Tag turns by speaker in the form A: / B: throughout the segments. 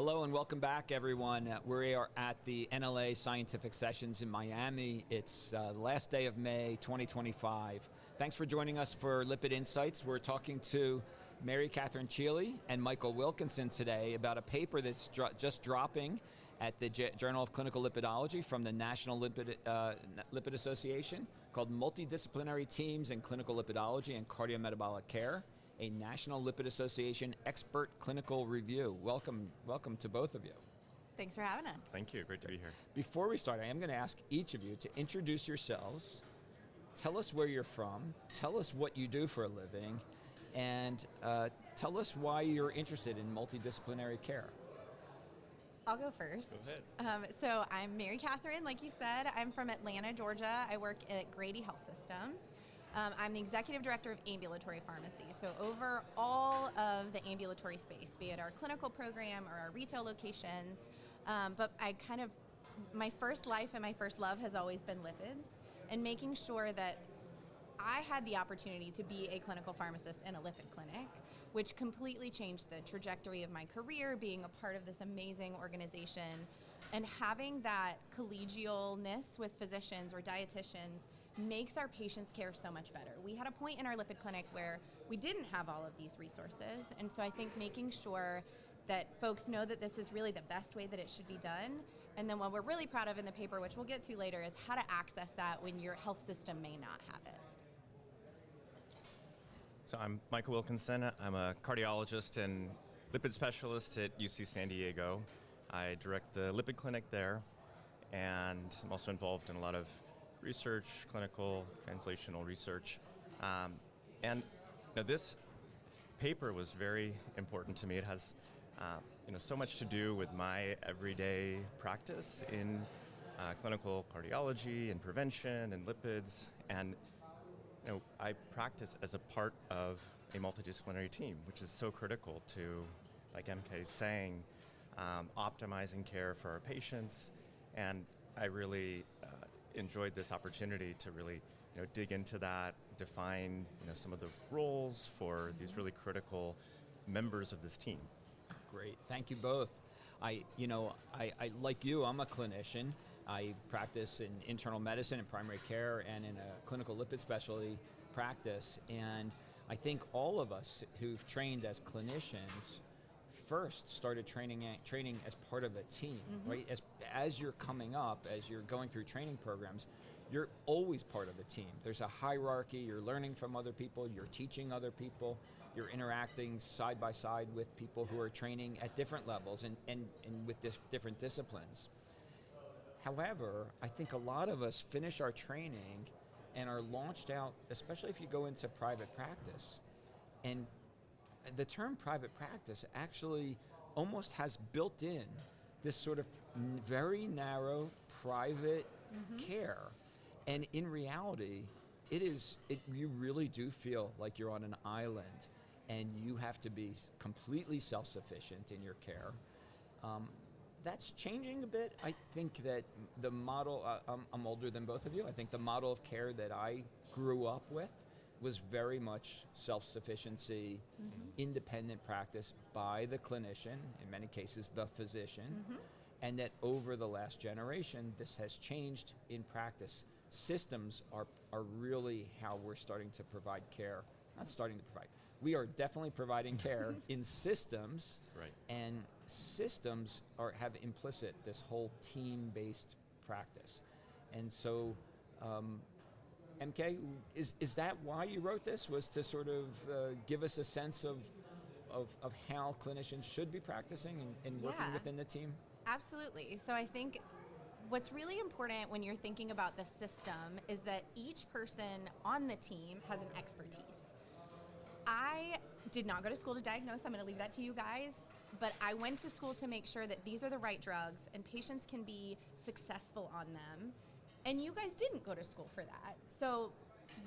A: Hello and welcome back, everyone. We are at the MNLA Scientific Sessions in Miami. It's the last day of May 2025. Thanks for joining us for Lipid Insights. We're talking to Mary Katherine Cheeley and Michael Wilkinson today about a paper that's just dropping at the Journal of Clinical Lipidology from the National Lipid Association called Multidisciplinary Teams in Clinical Lipidology and Cardiometabolic Care, a National Lipid Association expert clinical review. Welcome to both of you.
B: Thanks for having us.
C: Thank you, great to be here.
A: Before we start, I am going to ask each of you to introduce yourselves, tell us where you're from, tell us what you do for a living, and tell us why you're interested in multidisciplinary care.
B: I'll go first.
C: Go ahead.
B: So I'm Mary Katherine, like you said. I'm from Atlanta, Georgia. I work at Grady Health System. I'm the executive director of Ambulatory Pharmacy, so over all of the ambulatory space, be it our clinical program or our retail locations. But my first life and my first love has always been lipids, and making sure that I had the opportunity to be a clinical pharmacist in a lipid clinic, which completely changed the trajectory of my career, being a part of this amazing organization and having that collegialness with physicians or dietitians makes our patients' care so much better. We had a point in our lipid clinic where we didn't have all of these resources, and so I think making sure that folks know that this is really the best way that it should be done. And then what we're really proud of in the paper, which we'll get to later, is how to access that when your health system may not have it.
C: So I'm Michael Wilkinson. I'm a cardiologist and lipid specialist at UC San Diego. I direct the lipid clinic there, and I'm also involved in a lot of research, clinical, translational research. This paper was very important to me. It has so much to do with my everyday practice in clinical cardiology and prevention and lipids. And I practice as a part of a multidisciplinary team, which is so critical to, like MK is saying, optimizing care for our patients. And I really enjoyed this opportunity to really dig into that, define some of the roles for these really critical members of this team.
A: Great, thank you both. I like you, I'm a clinician. I practice in internal medicine and primary care and in a clinical lipid specialty practice. And I think all of us who've trained as clinicians first started training as part of a team, right? As you're coming up, as you're going through training programs, you're always part of a team. There's a hierarchy, you're learning from other people, you're teaching other people, you're interacting side by side with people who are training at different levels and with different disciplines. However, I think a lot of us finish our training and are launched out, especially if you go into private practice. And the term private practice actually almost has built in this sort of very narrow private care. And in reality, you really do feel like you're on an island and you have to be completely self-sufficient in your care. That's changing a bit. I think that the model, I'm older than both of you, I think the model of care that I grew up with was very much self-sufficiency, independent practice by the clinician, in many cases the physician, and that over the last generation, this has changed in practice. Systems are really how we're starting to provide care. Not starting to provide. We are definitely providing care in systems,
C: right.
A: And systems have implicit this whole team-based practice. And so, MK, is that why you wrote this? Was to sort of give us a sense of how clinicians should be practicing and working within the team?
B: Absolutely. So I think what's really important when you're thinking about the system is that each person on the team has an expertise. I did not go to school to diagnose. I'm going to leave that to you guys. But I went to school to make sure that these are the right drugs and patients can be successful on them. And you guys didn't go to school for that. So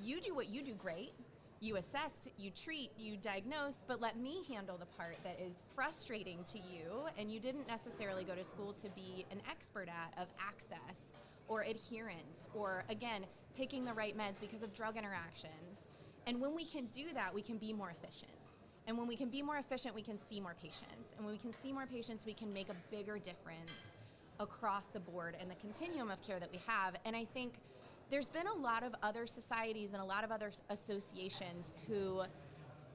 B: you do what you do great. You assess, you treat, you diagnose, but let me handle the part that is frustrating to you and you didn't necessarily go to school to be an expert at, of access or adherence or, again, picking the right meds because of drug interactions. And when we can do that, we can be more efficient. And when we can be more efficient, we can see more patients. And when we can see more patients, we can make a bigger difference across the board in the continuum of care that we have. And I think there's been a lot of other societies and a lot of other associations who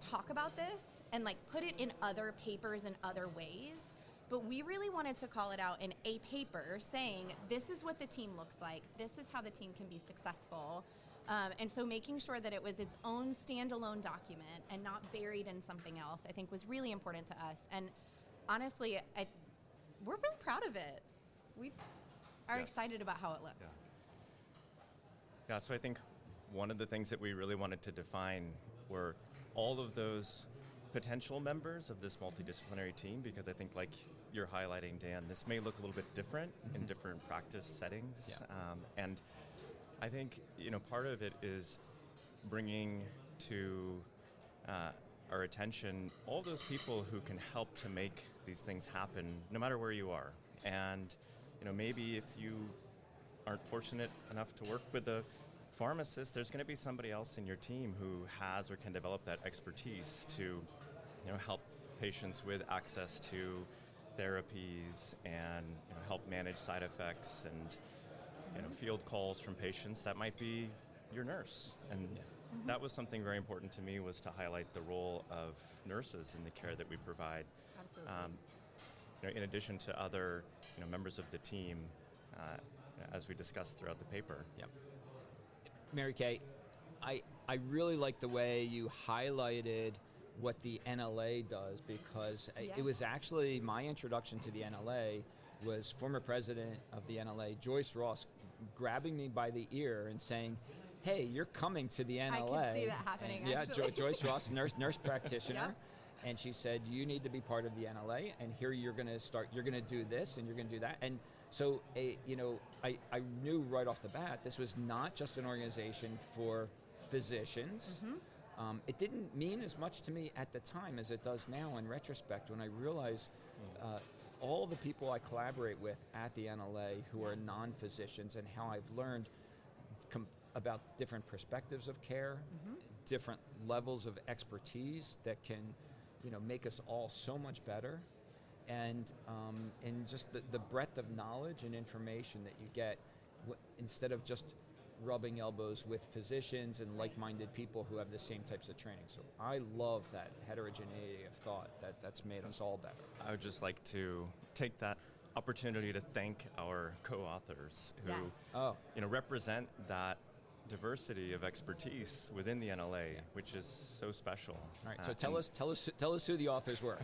B: talk about this and like put it in other papers in other ways. But we really wanted to call it out in a paper saying, this is what the team looks like. This is how the team can be successful. And so making sure that it was its own standalone document and not buried in something else, I think was really important to us. And honestly, we're really proud of it. We are excited about how it looks.
C: Yeah, so I think one of the things that we really wanted to define were all of those potential members of this multidisciplinary team, because I think, like you're highlighting, Dan, this may look a little bit different in different practice settings.
A: Yeah.
C: And I think, part of it is bringing to our attention all those people who can help to make these things happen, no matter where you are. And, maybe if you aren't fortunate enough to work with a pharmacist, there's going to be somebody else in your team who has or can develop that expertise to, help patients with access to therapies and help manage side effects and field calls from patients. That might be your nurse. And that was something very important to me, was to highlight the role of nurses in the care that we provide.
B: Absolutely.
C: In addition to other members of the team, as we discussed throughout the paper.
A: Yep. Mary Kay, I really like the way you highlighted what the NLA does, because it was actually my introduction to the NLA was former president of the NLA, Joyce Ross, grabbing me by the ear and saying, hey, you're coming to the NLA.
B: I can see that happening,
A: and,
B: actually.
A: Joyce Ross, nurse practitioner. And she said, you need to be part of the NLA, and here you're going to do this, and you're going to do that. And so, I knew right off the bat, this was not just an organization for physicians. It didn't mean as much to me at the time as it does now in retrospect, when I realize all the people I collaborate with at the NLA who are non-physicians, and how I've learned about different perspectives of care, different levels of expertise that can make us all so much better, and just the breadth of knowledge and information that you get instead of just rubbing elbows with physicians and like-minded people who have the same types of training. So I love that heterogeneity of thought that's made us all better.
C: I would just like to take that opportunity to thank our co-authors who represent that diversity of expertise within the NLA, which is so special.
A: All right, so tell us who the authors were.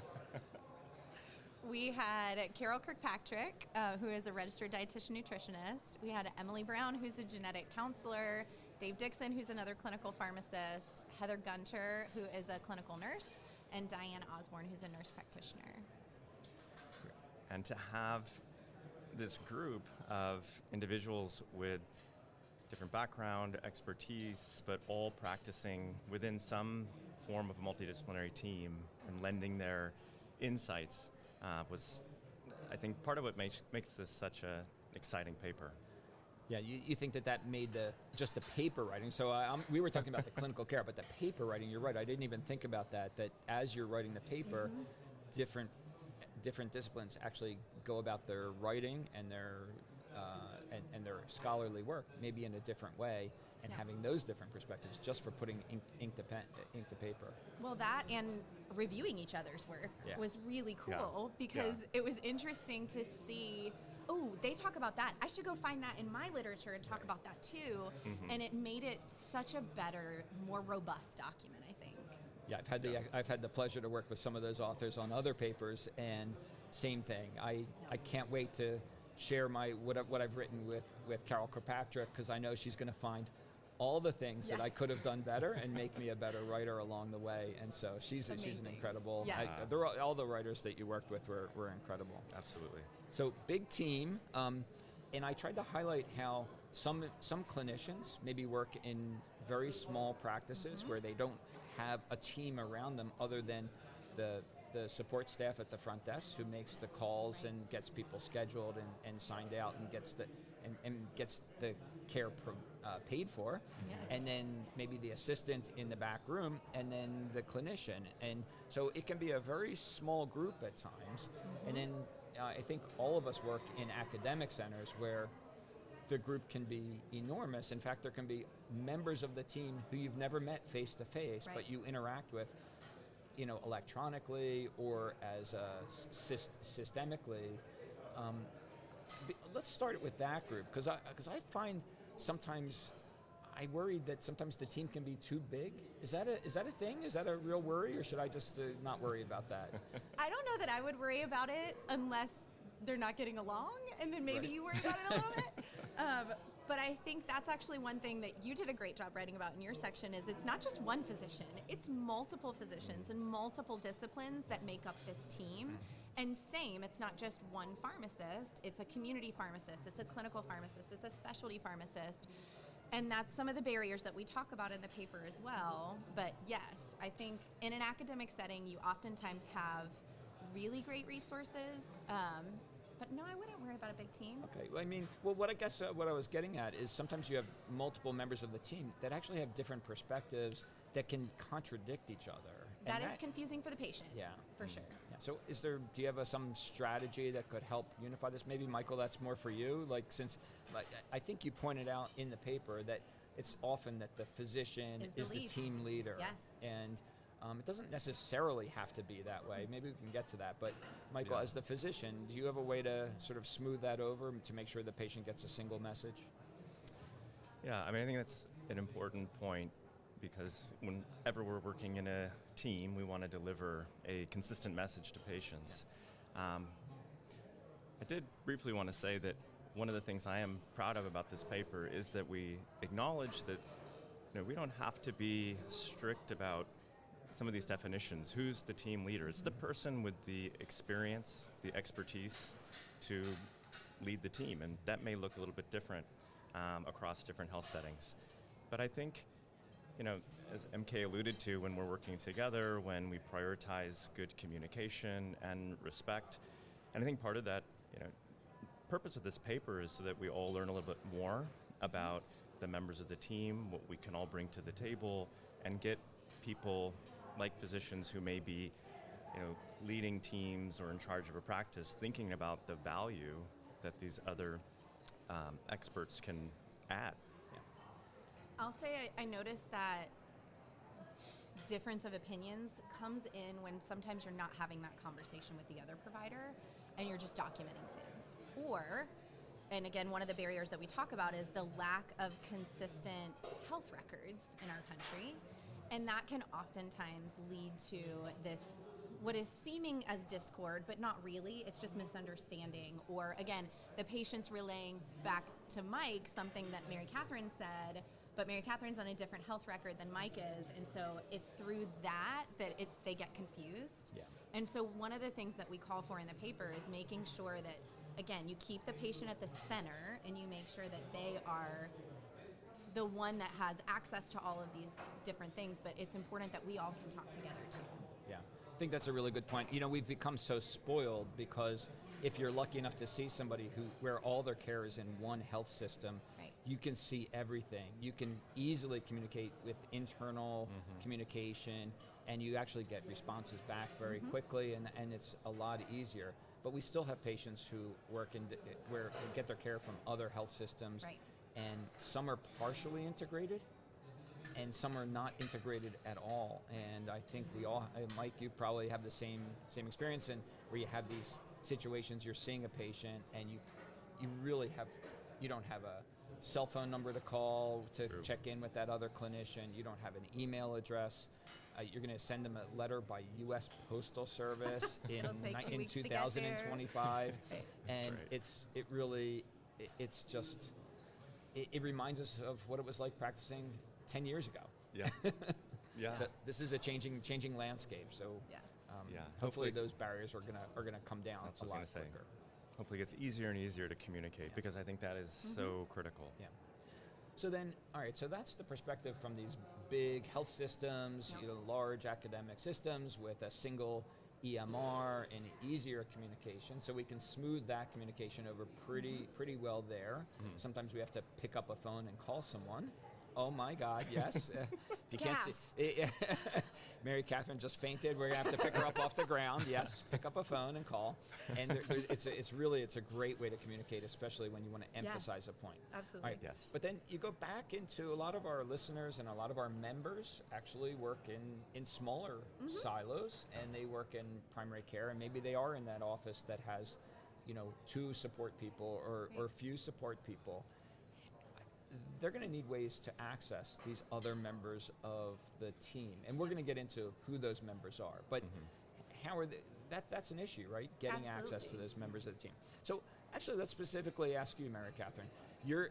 B: We had Carol Kirkpatrick, who is a registered dietitian nutritionist. We had Emily Brown, who's a genetic counselor, Dave Dixon, who's another clinical pharmacist, Heather Gunter, who is a clinical nurse, and Diane Osborne, who's a nurse practitioner.
C: And to have this group of individuals with different background, expertise, but all practicing within some form of a multidisciplinary team and lending their insights was, I think, part of what makes this such an exciting paper.
A: Yeah, you think that made just the paper writing. So we were talking about the clinical care, but the paper writing, you're right, I didn't even think about that as you're writing the paper, different disciplines actually go about their writing and their scholarly work maybe in a different way, and having those different perspectives just for putting ink to paper.
B: Well, that and reviewing each other's work was really cool because it was interesting to see, oh, they talk about that. I should go find that in my literature and talk about that too. And it made it such a better, more robust document, I think.
A: Yeah, I've had the pleasure to work with some of those authors on other papers, and same thing. I can't wait to share what I've written with Carol Kirkpatrick, because I know she's going to find all the things that I could have done better and make me a better writer along the way. And so she's an incredible.
B: Yes.
A: All the writers that you worked with were incredible.
C: Absolutely.
A: So big team, and I tried to highlight how some clinicians maybe work in very small practices where they don't have a team around them other than the the support staff at the front desk who makes the calls and gets people scheduled and signed out and gets the care paid for,
B: Yes.
A: and then maybe the assistant in the back room, and then the clinician. And so it can be a very small group at times. And then I think all of us work in academic centers where the group can be enormous. In fact, there can be members of the team who you've never met face to face, but you interact with, electronically or as systemically. Let's start with that group, because I find sometimes I worry that sometimes the team can be too big. Is that a thing? Is that a real worry, or should I just not worry about that?
B: I don't know that I would worry about it unless they're not getting along, and then maybe you worry about it a little bit. But I think that's actually one thing that you did a great job writing about in your section, is it's not just one physician, it's multiple physicians and multiple disciplines that make up this team. And same, it's not just one pharmacist, it's a community pharmacist, it's a clinical pharmacist, it's a specialty pharmacist. And that's some of the barriers that we talk about in the paper as well. But yes, I think in an academic setting, you oftentimes have really great resources. But no, I wouldn't worry about a big team.
A: Okay, what I guess what I was getting at is sometimes you have multiple members of the team that actually have different perspectives that can contradict each other.
B: That is confusing for the patient.
A: Yeah.
B: For sure.
A: Yeah. So do you have some strategy that could help unify this? Maybe, Michael, that's more for you. Since I think you pointed out in the paper that it's often that the physician is the team leader.
B: Yes.
A: And it doesn't necessarily have to be that way. Maybe we can get to that. But Michael, as the physician, do you have a way to sort of smooth that over to make sure the patient gets a single message?
C: Yeah, I think that's an important point, because whenever we're working in a team, we want to deliver a consistent message to patients. I did briefly want to say that one of the things I am proud of about this paper is that we acknowledge that we don't have to be strict about some of these definitions. Who's the team leader? It's the person with the experience, the expertise to lead the team, and that may look a little bit different across different health settings. But I think, as MK alluded to, when we're working together, when we prioritize good communication and respect, and I think part of that, purpose of this paper is so that we all learn a little bit more about the members of the team, what we can all bring to the table, and get people like physicians who may be, leading teams or in charge of a practice, thinking about the value that these other experts can add.
B: I'll say I noticed that difference of opinions comes in when sometimes you're not having that conversation with the other provider and you're just documenting things. And again, one of the barriers that we talk about is the lack of consistent health records in our country. And that can oftentimes lead to this, what is seeming as discord, but not really. It's just misunderstanding. Or again, the patient's relaying back to Mike something that Mary Katherine said, but Mary Katherine's on a different health record than Mike is. And so it's through that they get confused.
A: Yeah.
B: And so one of the things that we call for in the paper is making sure that, again, you keep the patient at the center and you make sure that they are the one that has access to all of these different things, but it's important that we all can talk together too.
A: Yeah, I think that's a really good point. We've become so spoiled because if you're lucky enough to see somebody where all their care is in one health system,
B: right,
A: you can see everything. You can easily communicate with internal communication, and you actually get responses back very quickly, and it's a lot easier. But we still have patients who get their care from other health systems.
B: Right.
A: And some are partially integrated, and some are not integrated at all. And I think we all, Mike, you probably have the same experience, and where you have these situations, you're seeing a patient, and you don't have a cell phone number to call to check in with that other clinician. You don't have an email address. You're going to send them a letter by U.S. Postal Service in 2025, and it reminds us of what it was like practicing 10 years ago.
C: Yeah. Yeah.
A: So this is a changing landscape. So
B: yes.
A: Hopefully those barriers are gonna come down a lot quicker.
C: Hopefully it gets easier and easier to communicate, because I think that is so critical.
A: Yeah. So then, all right, so that's the perspective from these big health systems, large academic systems with a single EMR and easier communication, so we can smooth that communication over pretty well there. Sometimes we have to pick up a phone and call someone. Oh my God, yes. If you can't see, Mary Katherine just fainted. We're gonna have to pick her up off the ground. Yes, pick up a phone and call. And it's a great way to communicate, especially when you want to emphasize a point.
B: Absolutely.
A: Right. Yes. But then you go back into a lot of our listeners and a lot of our members actually work in smaller silos, and they work in primary care, and maybe they are in that office that has, 2 support people or few support people. They're going to need ways to access these other members of the team, and we're going to get into who those members are. But how are they? That's an issue, right? Getting access to those members of the team. So actually, let's specifically ask you, Mary Katherine. You're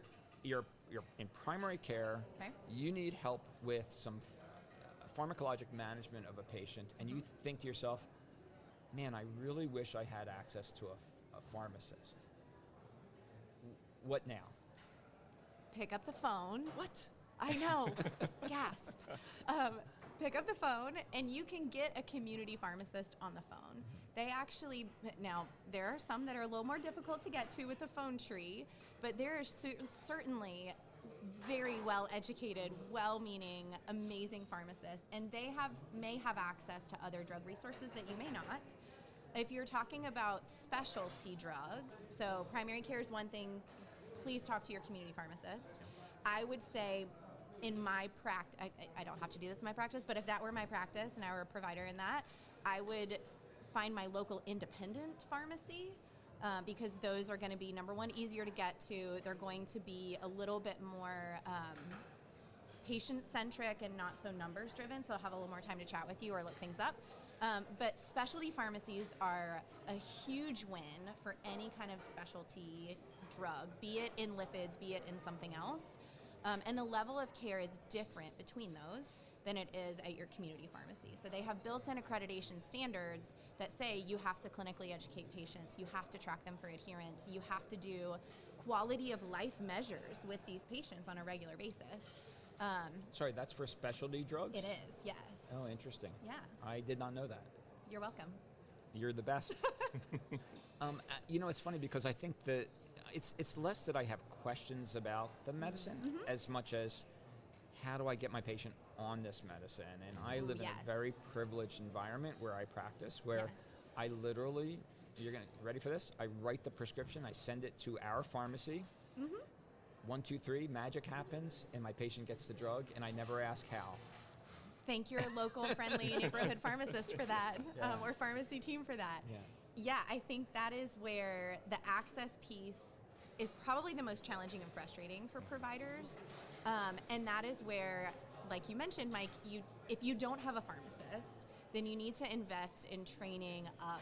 A: in primary care.
B: Okay.
A: You need help with some pharmacologic management of a patient, and you think to yourself, "Man, I really wish I had access to a pharmacist." What now?
B: Pick up the phone.
A: What?
B: I know. Gasp. Pick up the phone, and you can get a community pharmacist on the phone. They actually, now, there are some that are a little more difficult to get to with the phone tree, but there are certainly very well-educated, well-meaning, amazing pharmacists, and they may have access to other drug resources that you may not. If you're talking about specialty drugs, so primary care is one thing, please talk to your community pharmacist. I would say in my practice, I don't have to do this in my practice, but if that were my practice and I were a provider in that, I would find my local independent pharmacy because those are going to be, number one, easier to get to. They're going to be a little bit more patient-centric and not so numbers-driven, so I'll have a little more time to chat with you or look things up. But specialty pharmacies are a huge win for any kind of specialty drug, be it in lipids, be it in something else. And the level of care is different between those than it is at your community pharmacy. So they have built-in accreditation standards that say you have to clinically educate patients, you have to track them for adherence, you have to do quality of life measures with these patients on a regular basis.
A: Sorry, that's for specialty drugs?
B: It is, yes.
A: Oh, interesting.
B: Yeah.
A: I did not know that.
B: You're welcome.
A: You're the best. It's funny because I think that it's less that I have questions about the medicine as much as how do I get my patient on this medicine? And I live in a very privileged environment where I practice, where I literally, ready for this? I write the prescription, I send it to our pharmacy. 1, 2, 3, magic happens, and my patient gets the drug, and I never ask how.
B: Thank your local friendly neighborhood pharmacist for that, or pharmacy team for that. Yeah, I think that is where the access piece is probably the most challenging and frustrating for providers. And that is where, like you mentioned, Mike, if you don't have a pharmacist, then you need to invest in training up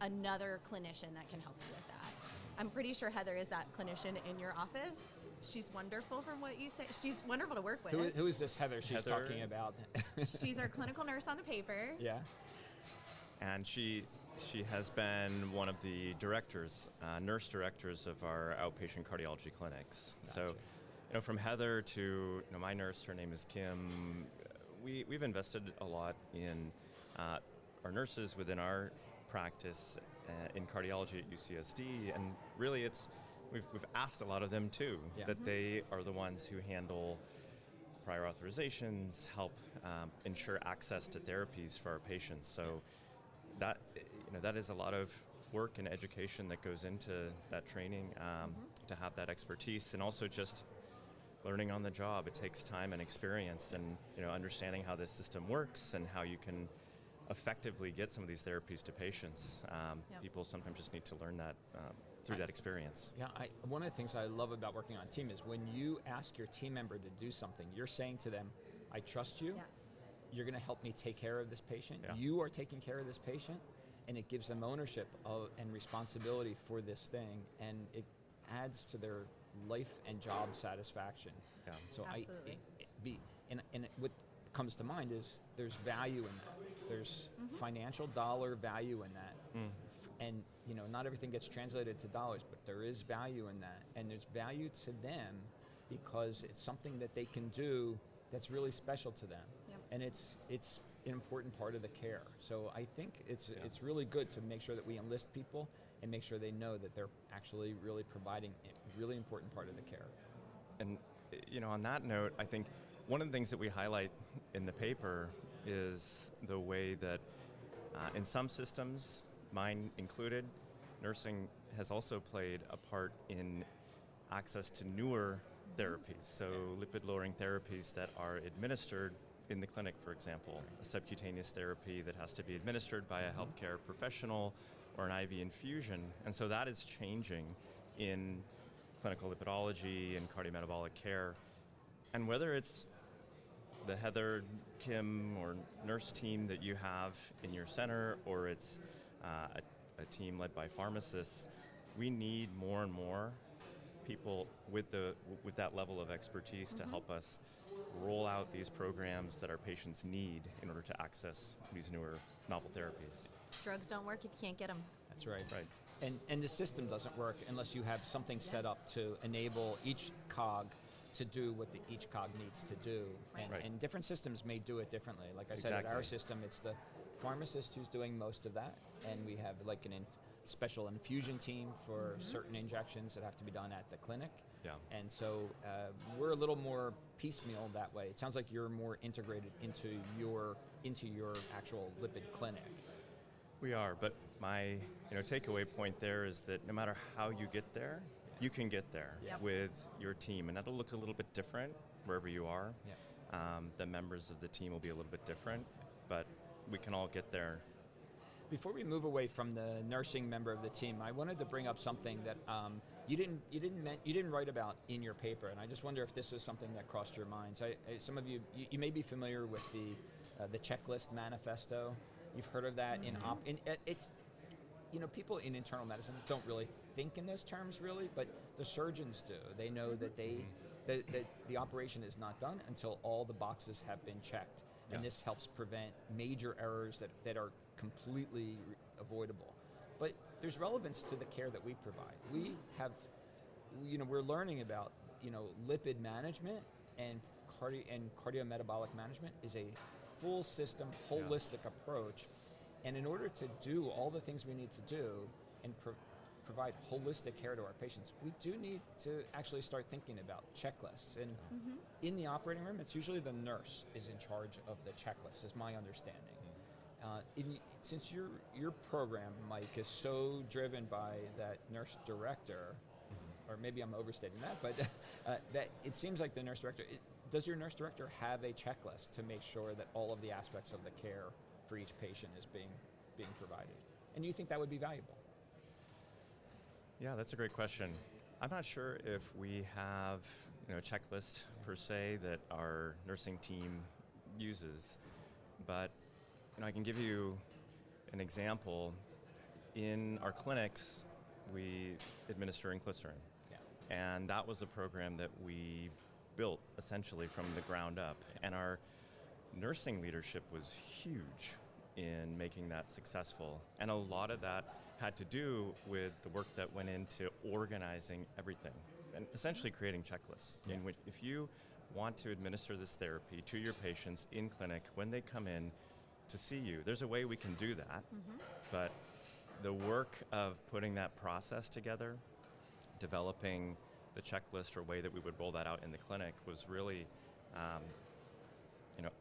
B: another clinician that can help you with that. I'm pretty sure Heather is that clinician in your office. She's wonderful from what you say. She's wonderful to work with.
A: Who is this Heather she's talking about?
B: She's our clinical nurse on the paper.
A: Yeah.
C: And she has been one of the directors, nurse directors of our outpatient cardiology clinics.
A: Gotcha.
C: So, from Heather to my nurse, her name is Kim. We've invested a lot in our nurses within our practice in cardiology at UCSD, and really we've asked a lot of them too, that they are the ones who handle prior authorizations, help ensure access to therapies for our patients. So that is a lot of work and education that goes into that training to have that expertise, and also just learning on the job. It takes time and experience, and understanding how this system works and how you can effectively get some of these therapies to patients. People sometimes just need to learn that through that experience.
A: Yeah, one of the things I love about working on a team is when you ask your team member to do something, you're saying to them, I trust you.
B: Yes.
A: You're going to help me take care of this patient.
C: Yeah.
A: You are taking care of this patient, and it gives them ownership and responsibility for this thing, and it adds to their life and job satisfaction.
C: Yeah.
A: So
B: Absolutely.
A: What comes to mind is there's value in that. There's financial dollar value in that. And not everything gets translated to dollars, but there is value in that. And there's value to them because it's something that they can do that's really special to them.
B: Yep.
A: And it's an important part of the care. So I think it's really good to make sure that we enlist people and make sure they know that they're actually really providing a really important part of the care.
C: And on that note, I think one of the things that we highlight in the paper is the way that in some systems, mine included, nursing has also played a part in access to newer therapies. So lipid-lowering therapies that are administered in the clinic, for example, a subcutaneous therapy that has to be administered by a healthcare professional or an IV infusion. And so that is changing in clinical lipidology and cardiometabolic care. And whether it's the Heather, Kim, or nurse team that you have in your center, or it's a team led by pharmacists, we need more and more people with that level of expertise to help us roll out these programs that our patients need in order to access these newer novel therapies.
B: Drugs don't work if you can't get them.
A: That's right.
C: Right.
A: And the system doesn't work unless you have something set up to enable each cog to do what each cog needs to do.
B: Right.
A: And different systems may do it differently. Like I said, at our system, it's the pharmacist who's doing most of that, and we have like an special infusion team for certain injections that have to be done at the clinic.
C: Yeah.
A: And so we're a little more piecemeal that way. It sounds like you're more integrated into your actual lipid clinic.
C: We are, but my takeaway point there is that no matter how you get there, you can get there with your team, and that'll look a little bit different wherever you are.
A: Yeah.
C: The members of the team will be a little bit different, but we can all get there.
A: Before we move away from the nursing member of the team, I wanted to bring up something that you didn't write about in your paper, and I just wonder if this was something that crossed your minds. Some of you may be familiar with the checklist manifesto. You've heard of that it's people in internal medicine don't really think in those terms really, but the surgeons do. They know that the operation is not done until all the boxes have been checked.
C: Yeah.
A: And this helps prevent major errors that are completely avoidable. But there's relevance to the care that we provide. We have, we're learning about, lipid management and cardiometabolic management is a full system, holistic approach. And in order to do all the things we need to do and provide holistic care to our patients, we do need to actually start thinking about checklists. And in the operating room, it's usually the nurse is in charge of the checklist, is my understanding. Since your program, Mike, is so driven by that nurse director, or maybe I'm overstating that, but that it seems like the nurse director, does your nurse director have a checklist to make sure that all of the aspects of the care for each patient is being provided? And you think that would be valuable?
C: Yeah, that's a great question. I'm not sure if we have a checklist per se that our nursing team uses, but I can give you an example. In our clinics, we administer inclisiran, and that was a program that we built essentially from the ground up, and our nursing leadership was huge in making that successful, and a lot of that had to do with the work that went into organizing everything and essentially creating checklists.
A: Yeah.
C: In which, if you want to administer this therapy to your patients in clinic when they come in to see you, there's a way we can do that, but the work of putting that process together, developing the checklist or way that we would roll that out in the clinic was really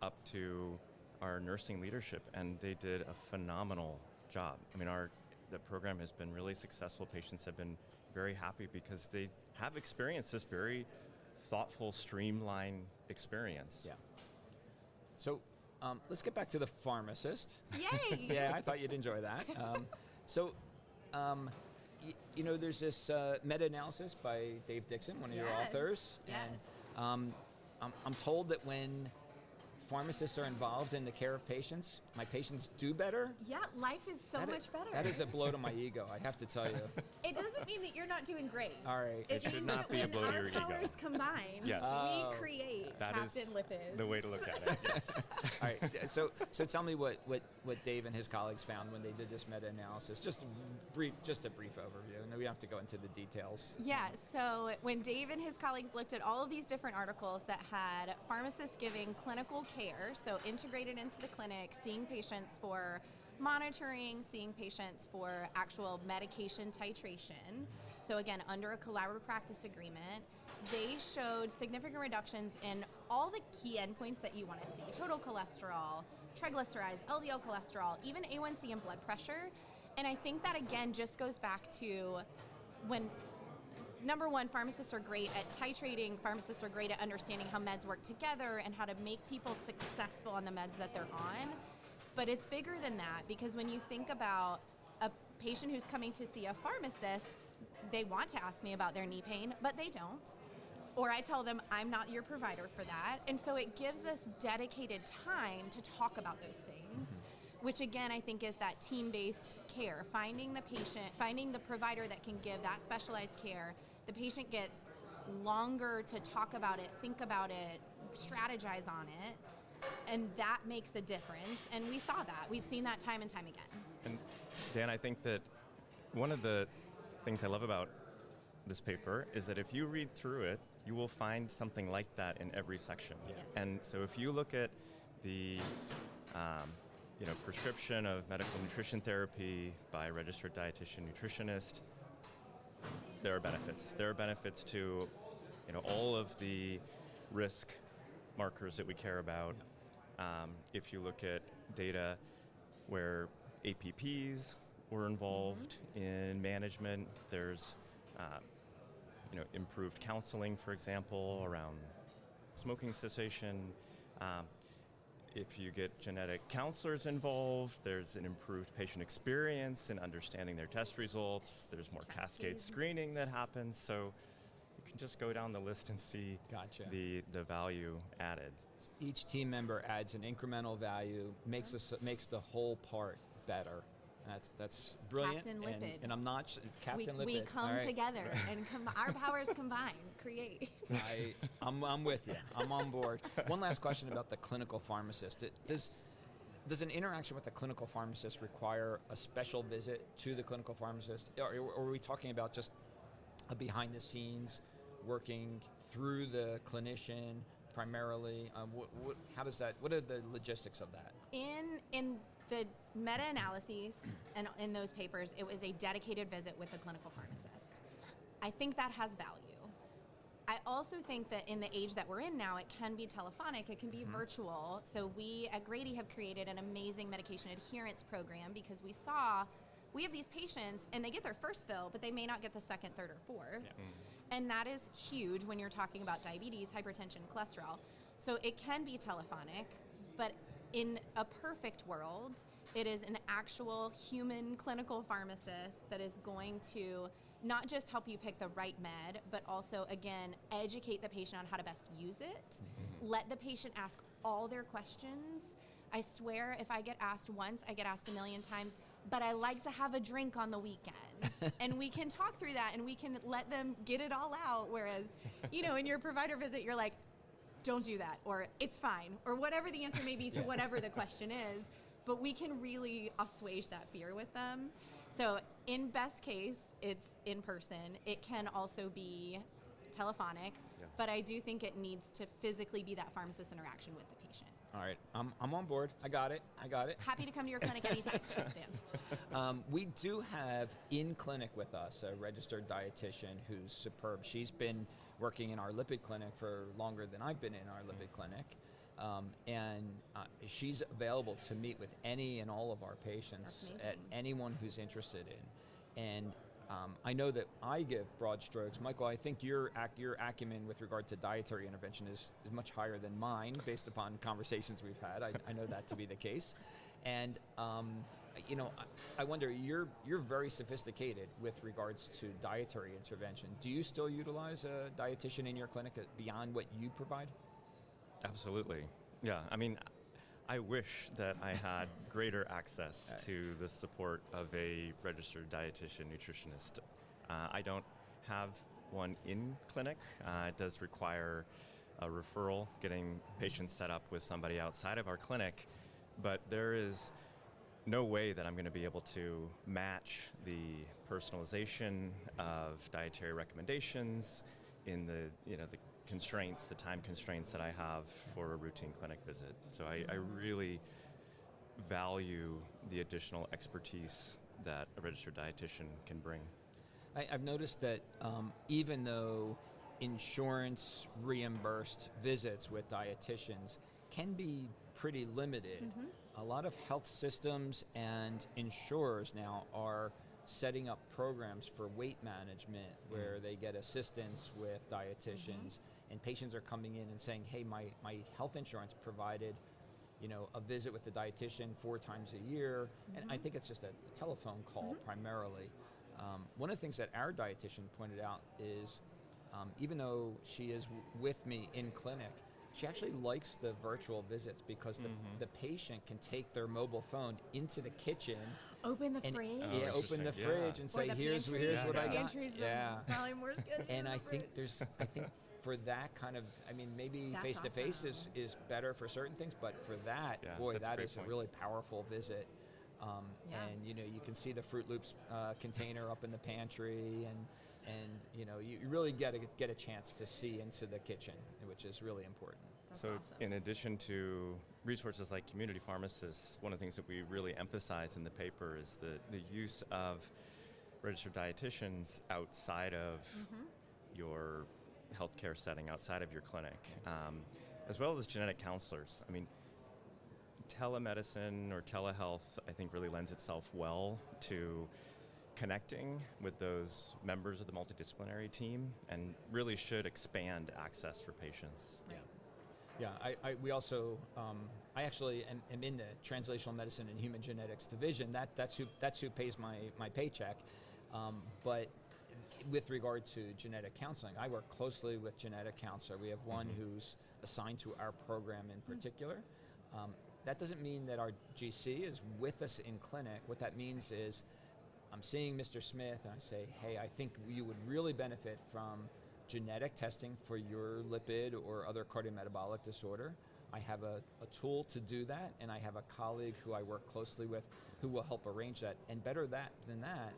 C: up to our nursing leadership, and they did a phenomenal job. I mean, the program has been really successful. Patients have been very happy because they have experienced this very thoughtful, streamlined experience.
A: Yeah. So let's get back to the pharmacist.
B: Yay!
A: Yeah, I thought you'd enjoy that. There's this meta-analysis by Dave Dixon, one of your authors.
B: Yes.
A: And I'm told that when pharmacists are involved in the care of patients, my patients do better.
B: Yeah, life is so much better.
A: That is a blow to my ego, I have to tell you.
B: It doesn't mean that you're not doing great.
A: All right.
C: It should not be a blow to your ego.
B: When our powers combine,
C: Yes.
B: we create
C: That
B: Captain
C: is
B: Lipid.
C: the way to look at it, yes.
A: All right, so tell me what Dave and his colleagues found when they did this meta-analysis. Just a brief overview, and then we have to go into the details.
B: Yeah, so when Dave and his colleagues looked at all of these different articles that had pharmacists giving clinical care, so integrated into the clinic, seeing patients for monitoring, seeing patients for actual medication titration. So again, under a collaborative practice agreement, they showed significant reductions in all the key endpoints that you want to see: total cholesterol, triglycerides, LDL cholesterol, even A1C and blood pressure. And I think that again just goes back to when, number one, pharmacists are great at titrating, pharmacists are great at understanding how meds work together and how to make people successful on the meds that they're on. But it's bigger than that, because when you think about a patient who's coming to see a pharmacist, they want to ask me about their knee pain, but they don't. Or I tell them I'm not your provider for that. And so it gives us dedicated time to talk about those things, which again, I think is that team-based care, finding the patient, finding the provider that can give that specialized care. The patient gets longer to talk about it, think about it, strategize on it, and that makes a difference. And we saw that. We've seen that time and time again.
C: And Dan, I think that one of the things I love about this paper is that if you read through it, you will find something like that in every section.
B: Yes.
C: And so if you look at the prescription of medical nutrition therapy by a registered dietitian nutritionist, there are benefits. There are benefits to all of the risk markers that we care about. If you look at data where APPs were involved in management, there's improved counseling, for example, around smoking cessation. If you get genetic counselors involved, there's an improved patient experience in understanding their test results. There's more cascade screening that happens. So you can just go down the list and see the value added.
A: Each team member adds an incremental value, makes the whole part better. That's brilliant.
B: Captain Lipid.
A: And I'm not Captain Lipid.
B: We come together and our powers combine, create.
A: I'm with you. I'm on board. One last question about the clinical pharmacist. Does an interaction with a clinical pharmacist require a special visit to the clinical pharmacist? Or are we talking about just a behind the scenes, working through the clinician primarily? How does that? What are the logistics of that?
B: In the meta-analyses and in those papers, it was a dedicated visit with a clinical pharmacist. I think that has value. I also think that in the age that we're in now, it can be telephonic, it can be virtual. So we at Grady have created an amazing medication adherence program, because we have these patients and they get their first fill, but they may not get the second, third, or fourth. Yeah. And that is huge when you're talking about diabetes, hypertension, cholesterol. So it can be telephonic, but in a perfect world, it is an actual human clinical pharmacist that is going to not just help you pick the right med, but also, again, educate the patient on how to best use it. Let the patient ask all their questions. I swear, if I get asked once, I get asked a million times, but I like to have a drink on the weekends. And we can talk through that and we can let them get it all out. Whereas, in your provider visit, you're like, don't do that, or it's fine, or whatever the answer may be to whatever the question is, but we can really assuage that fear with them. So in best case, it's in person. It can also be telephonic, but I do think it needs to physically be that pharmacist interaction with the patient.
A: All right, I'm on board. I got it.
B: Happy to come to your clinic anytime, Dan.
A: We do have in clinic with us a registered dietitian who's superb. She's been working in our lipid clinic for longer than I've been in our lipid clinic. And she's available to meet with any and all of our patients at anyone who's interested in. And I know that I give broad strokes. Michael, I think your acumen with regard to dietary intervention is much higher than mine based upon conversations we've had. I know that to be the case. And I wonder, you're very sophisticated with regards to dietary intervention. Do you still utilize a dietitian in your clinic beyond what you provide?
C: Absolutely. Yeah. I mean, I wish that I had greater access to the support of a registered dietitian nutritionist. I don't have one in clinic. It does require a referral, getting patients set up with somebody outside of our clinic, but there is no way that I'm going to be able to match the personalization of dietary recommendations in the constraints, the time constraints that I have for a routine clinic visit. So I really value the additional expertise that a registered dietitian can bring.
A: I've noticed that even though insurance reimbursed visits with dietitians can be pretty limited, a lot of health systems and insurers now are setting up programs for weight management where they get assistance with dietitians, and patients are coming in and saying, hey, my health insurance provided a visit with the dietitian 4 times a year, and I think it's just a telephone call primarily. One of the things that our dietitian pointed out is, even though she is with me in clinic, she actually likes the virtual visits because the patient can take their mobile phone into the kitchen,
B: open the fridge.
A: Open the fridge and say, here's what I got.
B: Pantry's probably more scheduled.
A: And I think for that kind of, maybe
B: That's
A: face-to-face
B: awesome.
A: is better for certain things, but for that, boy, that is a really powerful visit. And you can see the Fruit Loops container up in the pantry, and you really get a chance to see into the kitchen, which is really important.
B: That's
C: so
B: awesome.
C: In addition to resources like community pharmacists, one of the things that we really emphasize in the paper is the use of registered dietitians outside of your healthcare setting, outside of your clinic, as well as genetic counselors. Telemedicine or telehealth, I think, really lends itself well to connecting with those members of the multidisciplinary team, and really should expand access for patients.
A: Yeah, we also, I actually am in the translational medicine and human genetics division. That's who pays my paycheck. But with regard to genetic counseling, I work closely with genetic counselor. We have one who's assigned to our program in particular. That doesn't mean that our GC is with us in clinic. What that means is I'm seeing Mr. Smith and I say, hey, I think you would really benefit from genetic testing for your lipid or other cardiometabolic disorder. I have a tool to do that, and I have a colleague who I work closely with who will help arrange that. And better than that,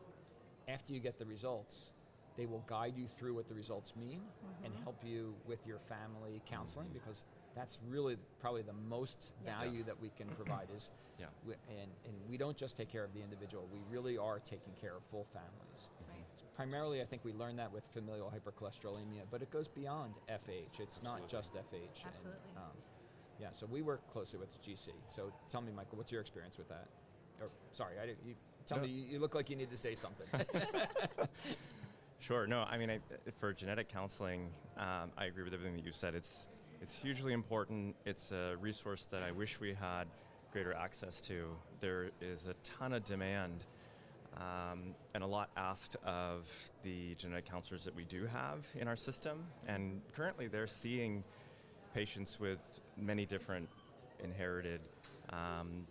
A: after you get the results, they will guide you through what the results mean and help you with your family counseling, because that's really probably the most value that we can provide is, and we don't just take care of the individual, we really are taking care of full families.
B: Right.
A: So primarily, I think we learn that with familial hypercholesterolemia, but it goes beyond FH. It's not just FH.
B: Absolutely.
A: And, so we work closely with GC. So tell me, Michael, what's your experience with that? Or, sorry, tell me, you look like you need to say something.
C: Sure. No, for genetic counseling, I agree with everything that you said. It's hugely important. It's a resource that I wish we had greater access to. There is a ton of demand and a lot asked of the genetic counselors that we do have in our system. And currently they're seeing patients with many different inherited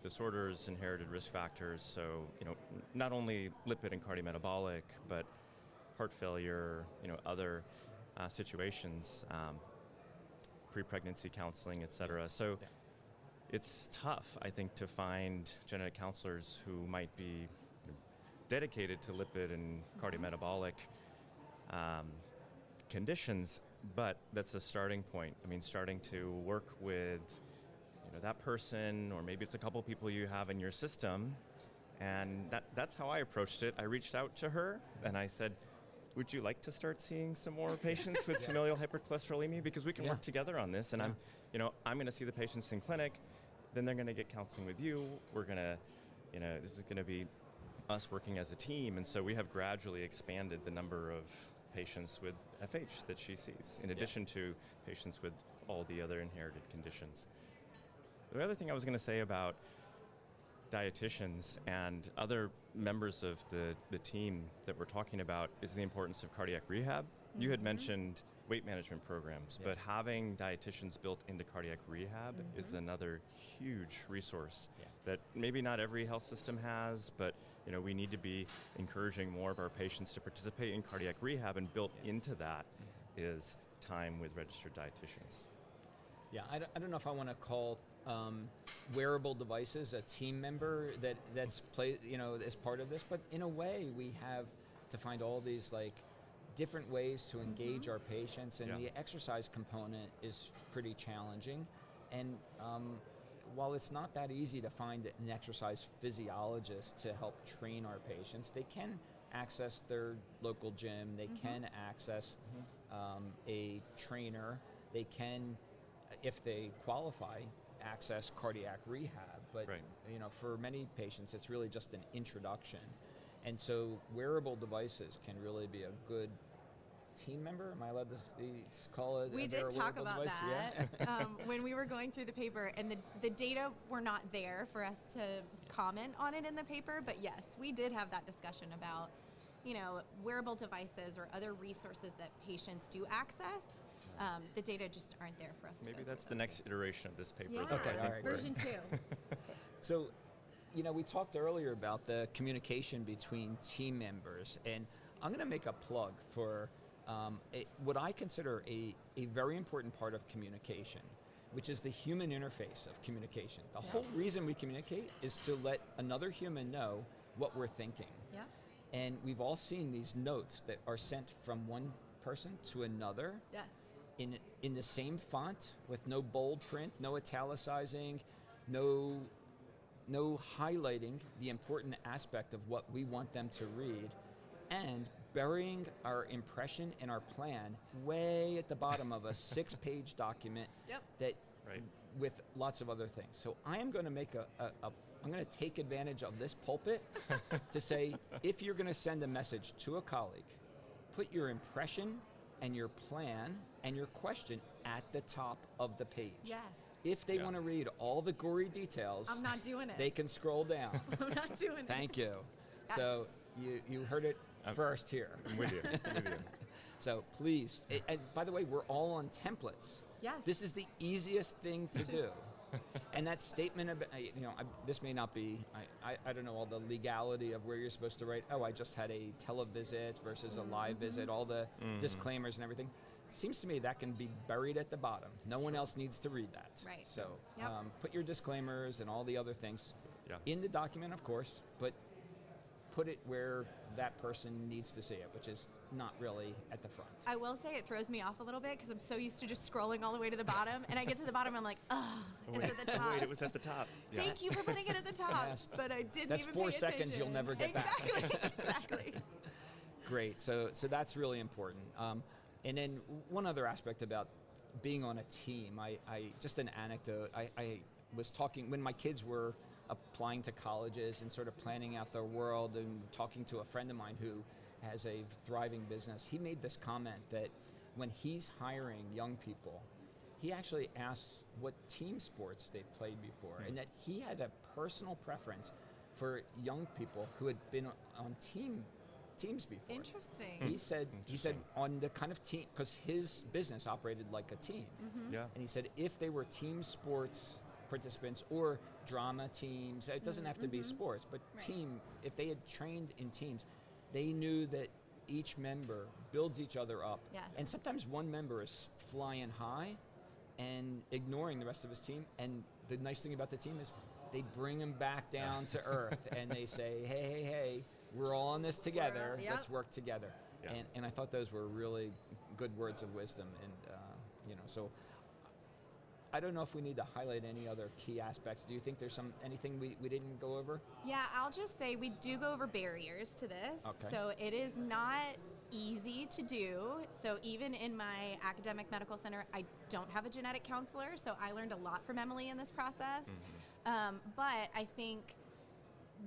C: disorders, inherited risk factors. So, not only lipid and cardiometabolic, but heart failure, other situations, pre-pregnancy counseling, et cetera. So it's tough, I think, to find genetic counselors who might be dedicated to lipid and cardiometabolic conditions, but that's a starting point. Starting to work with that person, or maybe it's a couple people you have in your system, and that's how I approached it. I reached out to her and I said, would you like to start seeing some more patients with familial hypercholesterolemia? Because we can work together on this, and I'm going to see the patients in clinic, then they're going to get counseling with you. We're going to, this is going to be us working as a team, and so we have gradually expanded the number of patients with FH that she sees, in addition to patients with all the other inherited conditions. The other thing I was going to say about dietitians and other members of the team that we're talking about is the importance of cardiac rehab. You had mentioned weight management programs, but having dietitians built into cardiac rehab is another huge resource that maybe not every health system has, but we need to be encouraging more of our patients to participate in cardiac rehab, and built into that is time with registered dietitians.
A: Yeah, I don't know if I want to call wearable devices a team member that's as part of this, but in a way we have to find all these different ways to engage our patients, and
C: Yeah.
A: the exercise component is pretty challenging. And while it's not that easy to find an exercise physiologist to help train our patients, they can access their local gym, they can access a trainer, they can, if they qualify, access cardiac rehab. But
C: Right.
A: you know, for many patients, it's really just an introduction. And so wearable devices can really be a good team member. Am I allowed to call it?
B: We did talk about that when we were going through the paper, and the data were not there for us to comment on it in the paper, but yes, we did have that discussion about, you know, wearable devices or other resources that patients do access. The data just aren't there for us to
C: Maybe
B: go
C: that's
B: through
C: the
B: them.
C: next iteration of this paper.
B: Yeah,
C: that I think
A: all right,
C: we're-
B: version 2.
A: So, you know, we talked earlier about the communication between team members, and I'm going to make a plug for what I consider a very important part of communication, which is the human interface of communication. The whole reason we communicate is to let another human know what we're thinking.
B: Yeah.
A: And we've all seen these notes that are sent from one person to another
B: Yes.
A: in the same font with no bold print, no italicizing, no highlighting the important aspect of what we want them to read, and burying our impression and our plan way at the bottom of a 6-page document
B: Yep.
A: that
C: Right.
A: with lots of other things. So I am going to make I'm going to take advantage of this pulpit to say, if you're going to send a message to a colleague, put your impression and your plan and your question at the top of the page.
B: Yes.
A: If they
C: Yeah.
A: want to read all the gory details,
B: I'm not doing it.
A: they can scroll down.
B: I'm not doing it.
A: Thank you.
B: Yes.
A: So you heard it first here.
C: I'm with you. I'm with you.
A: So please, and by the way, we're all on templates.
B: Yes.
A: This is the easiest thing to do. And that statement about, you know, this may not be, I don't know all the legality of where you're supposed to write, oh, I just had a televisit versus a live visit, all the disclaimers and everything. Seems to me that can be buried at the bottom. No one else needs to read that.
B: Right.
A: So
B: Yep.
A: put your disclaimers and all the other things
C: Yeah.
A: in the document, of course, but put it where that person needs to see it, which is not really at the front.
B: I will say it throws me off a little bit because I'm so used to just scrolling all the way to the bottom, and I get to the bottom and I'm like, oh, it's at the top.
C: Wait, it was at the top. Yeah.
B: Thank you for putting it at the top,
A: Yes.
B: but I didn't
A: That's
B: even
A: 4
B: pay
A: seconds you'll
B: attention.
A: never get back.
B: Exactly.
A: Great. So that's really important. And then one other aspect about being on a team, I just an anecdote. I was talking when my kids were applying to colleges and sort of planning out their world, and talking to a friend of mine who has a thriving business. He made this comment that when he's hiring young people, he actually asks what team sports they've played before, and that he had a personal preference for young people who had been on teams before.
B: Interesting.
A: He said
C: Interesting.
A: on the kind of team, because his business operated like a team,
C: Yeah.
A: and he said if they were team sports participants or drama teams, it doesn't have to be sports, but
B: Right.
A: team, if they had trained in teams, they knew that each member builds each other up.
B: Yes.
A: And sometimes one member is flying high and ignoring the rest of his team, and the nice thing about the team is they bring him back down to earth, and they say, hey, we're all in this together,
B: Yep.
A: let's work together.
C: Yeah.
A: And I thought those were really good words of wisdom, and so I don't know if we need to highlight any other key aspects. Do you think there's anything we didn't go over?
B: Yeah, I'll just say we do go over barriers to this.
A: Okay.
B: So it is not easy to do. So even in my academic medical center, I don't have a genetic counselor, so I learned a lot from Emily in this process. But I think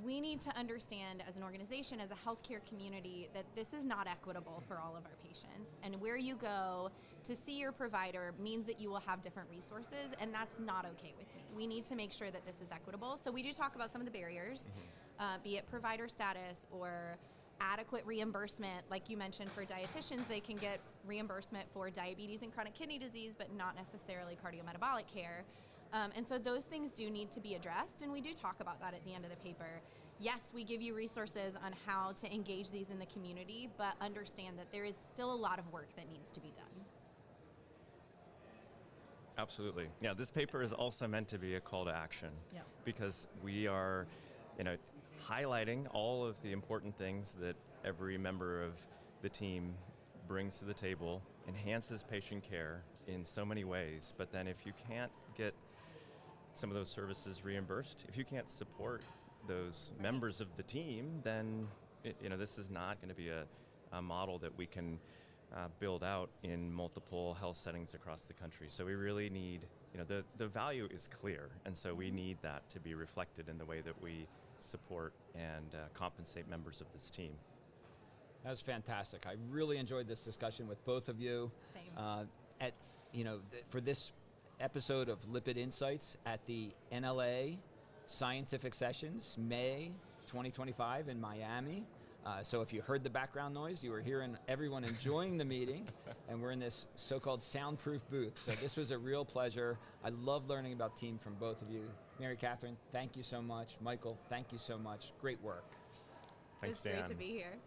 B: we need to understand as an organization, as a healthcare community, that this is not equitable for all of our patients. And where you go to see your provider means that you will have different resources, and that's not okay with me. We need to make sure that this is equitable. So we do talk about some of the barriers, be it provider status or adequate reimbursement. Like you mentioned, for dietitians, they can get reimbursement for diabetes and chronic kidney disease, but not necessarily cardiometabolic care. And so those things do need to be addressed, and we do talk about that at the end of the paper. Yes, we give you resources on how to engage these in the community, but understand that there is still a lot of work that needs to be done.
C: Absolutely. Yeah, this paper is also meant to be a call to action.
B: Yep.
C: Because we are, highlighting all of the important things that every member of the team brings to the table enhances patient care in so many ways, but then if you can't get some of those services reimbursed, if you can't support those members of the team, then this is not going to be a model that we can build out in multiple health settings across the country. So we really need, the value is clear, and so we need that to be reflected in the way that we support and compensate members of this team.
A: That's fantastic. I really enjoyed this discussion with both of you.
B: Same.
A: For this episode of Lipid Insights at the NLA Scientific Sessions, May 2025 in Miami. So if you heard the background noise, you were hearing everyone enjoying the meeting, and we're in this so-called soundproof booth. So this was a real pleasure. I love learning about team from both of you. Mary Katherine, thank you so much. Michael, thank you so much. Great work.
C: Thanks,
B: it was
C: Dan.
B: great to be here.